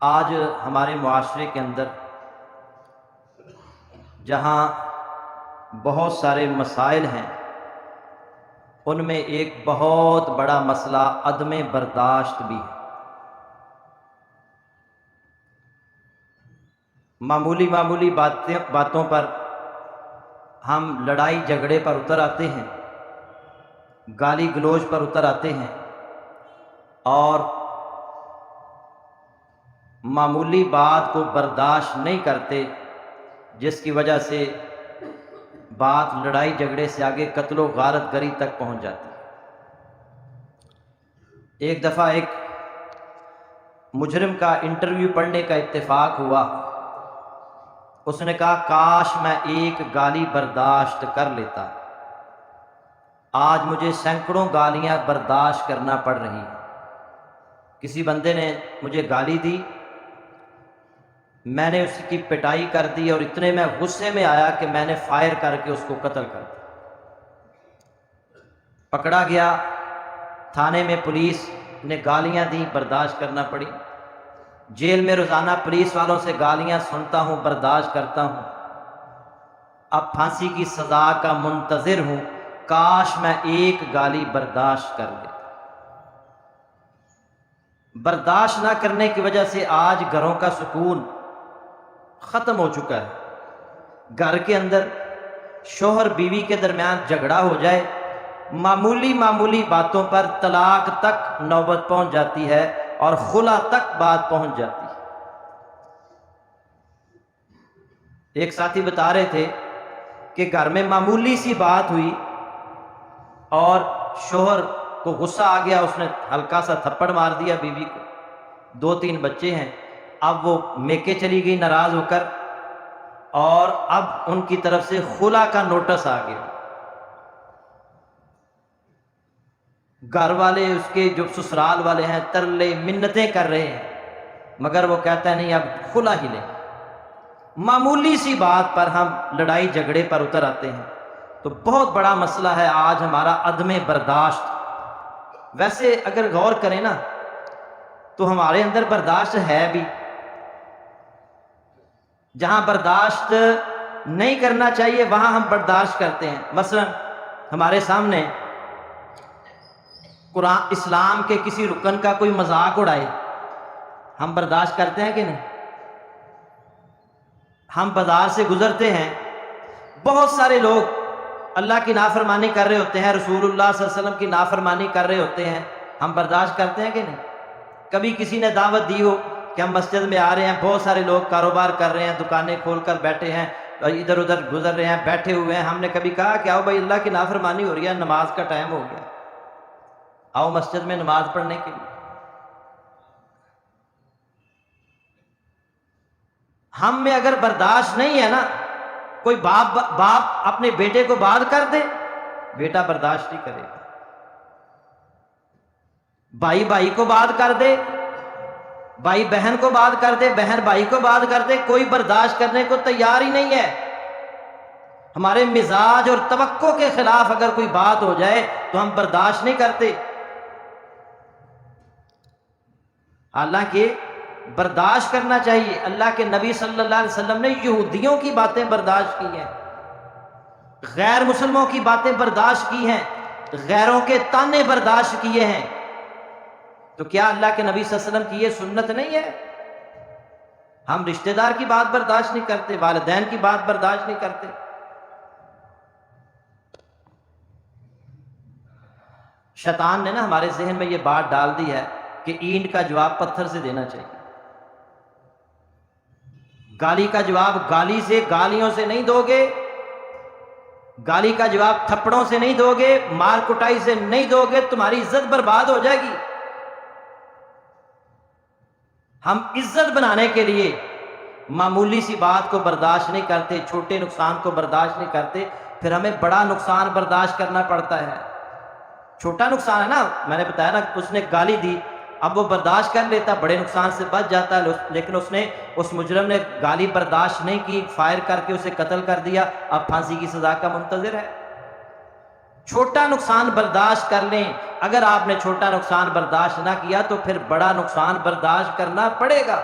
آج ہمارے معاشرے کے اندر جہاں بہت سارے مسائل ہیں، ان میں ایک بہت بڑا مسئلہ عدم برداشت بھی ہے۔ معمولی باتوں پر ہم لڑائی جھگڑے پر اتر آتے ہیں، گالی گلوچ پر اتر آتے ہیں، اور معمولی بات کو برداشت نہیں کرتے، جس کی وجہ سے بات لڑائی جھگڑے سے آگے قتل و غارت گری تک پہنچ جاتی ہے۔ ایک دفعہ ایک مجرم کا انٹرویو پڑھنے کا اتفاق ہوا۔ اس نے کہا کاش میں ایک گالی برداشت کر لیتا، آج مجھے سینکڑوں گالیاں برداشت کرنا پڑ رہی ہیں۔ کسی بندے نے مجھے گالی دی، میں نے اس کی پٹائی کر دی، اور اتنے میں غصے میں آیا کہ میں نے فائر کر کے اس کو قتل کر دیا۔ پکڑا گیا، تھانے میں پولیس نے گالیاں دی، برداشت کرنا پڑی۔ جیل میں روزانہ پولیس والوں سے گالیاں سنتا ہوں، برداشت کرتا ہوں۔ اب پھانسی کی سزا کا منتظر ہوں، کاش میں ایک گالی برداشت کر لیتا۔ برداشت نہ کرنے کی وجہ سے آج گھروں کا سکون ختم ہو چکا ہے۔ گھر کے اندر شوہر بیوی کے درمیان جھگڑا ہو جائے، معمولی باتوں پر طلاق تک نوبت پہنچ جاتی ہے، اور خلا تک بات پہنچ جاتی ہے۔ ایک ساتھی بتا رہے تھے کہ گھر میں معمولی سی بات ہوئی اور شوہر کو غصہ آ گیا، اس نے ہلکا سا تھپڑ مار دیا بیوی کو۔ 2-3 بچے ہیں، اب وہ میکے چلی گئی ناراض ہو کر، اور اب ان کی طرف سے خلا کا نوٹس آ گیا۔ گھر والے اس کے جو سسرال والے ہیں ترلے منتیں کر رہے ہیں، مگر وہ کہتا ہے نہیں اب خلا ہی لیں۔ معمولی سی بات پر ہم لڑائی جھگڑے پر اتر آتے ہیں، تو بہت بڑا مسئلہ ہے آج ہمارا عدم برداشت۔ ویسے اگر غور کریں نا تو ہمارے اندر برداشت ہے بھی، جہاں برداشت نہیں کرنا چاہیے وہاں ہم برداشت کرتے ہیں۔ مثلا ہمارے سامنے قرآن اسلام کے کسی رکن کا کوئی مذاق اڑائے، ہم برداشت کرتے ہیں کہ نہیں؟ ہم بازار سے گزرتے ہیں، بہت سارے لوگ اللہ کی نافرمانی کر رہے ہوتے ہیں، رسول اللہ صلی اللہ علیہ وسلم کی نافرمانی کر رہے ہوتے ہیں، ہم برداشت کرتے ہیں کہ نہیں؟ کبھی کسی نے دعوت دی ہو کہ ہم مسجد میں آ رہے ہیں، بہت سارے لوگ کاروبار کر رہے ہیں، دکانیں کھول کر بیٹھے ہیں، ادھر ادھر گزر رہے ہیں، بیٹھے ہوئے ہیں، ہم نے کبھی کہا کہ آؤ بھائی اللہ کی نافرمانی ہو رہی ہے، نماز کا ٹائم ہو گیا، آؤ مسجد میں نماز پڑھنے کے لیے؟ ہم میں اگر برداشت نہیں ہے نا، کوئی باپ اپنے بیٹے کو بات کر دے، بیٹا برداشت نہیں کرے گا۔ بھائی کو بات کر دے، بھائی بہن کو بات کر دے، بہن بھائی کو بات کر دے، کوئی برداشت کرنے کو تیار ہی نہیں ہے۔ ہمارے مزاج اور توقع کے خلاف اگر کوئی بات ہو جائے تو ہم برداشت نہیں کرتے۔ حالانکہ برداشت کرنا چاہیے۔ اللہ کے نبی صلی اللہ علیہ وسلم نے یہودیوں کی باتیں برداشت کی ہیں، غیر مسلموں کی باتیں برداشت کی ہیں، غیروں کے تانے برداشت کیے ہیں، تو کیا اللہ کے نبی صلی اللہ علیہ وسلم کی یہ سنت نہیں ہے؟ ہم رشتہ دار کی بات برداشت نہیں کرتے، والدین کی بات برداشت نہیں کرتے۔ شیطان نے نا ہمارے ذہن میں یہ بات ڈال دی ہے کہ اینٹ کا جواب پتھر سے دینا چاہیے، گالی کا جواب گالی سے، گالیوں سے نہیں دو گے، گالی کا جواب تھپڑوں سے نہیں دو گے، مار کٹائی سے نہیں دو گے، تمہاری عزت برباد ہو جائے گی۔ ہم عزت بنانے کے لیے معمولی سی بات کو برداشت نہیں کرتے، چھوٹے نقصان کو برداشت نہیں کرتے، پھر ہمیں بڑا نقصان برداشت کرنا پڑتا ہے۔ چھوٹا نقصان ہے نا، میں نے بتایا نا، اس نے گالی دی، اب وہ برداشت کر لیتا، بڑے نقصان سے بچ جاتا ہے، لیکن اس مجرم نے گالی برداشت نہیں کی، فائر کر کے اسے قتل کر دیا، اب پھانسی کی سزا کا منتظر ہے۔ چھوٹا نقصان برداشت کر لیں، اگر آپ نے چھوٹا نقصان برداشت نہ کیا تو پھر بڑا نقصان برداشت کرنا پڑے گا۔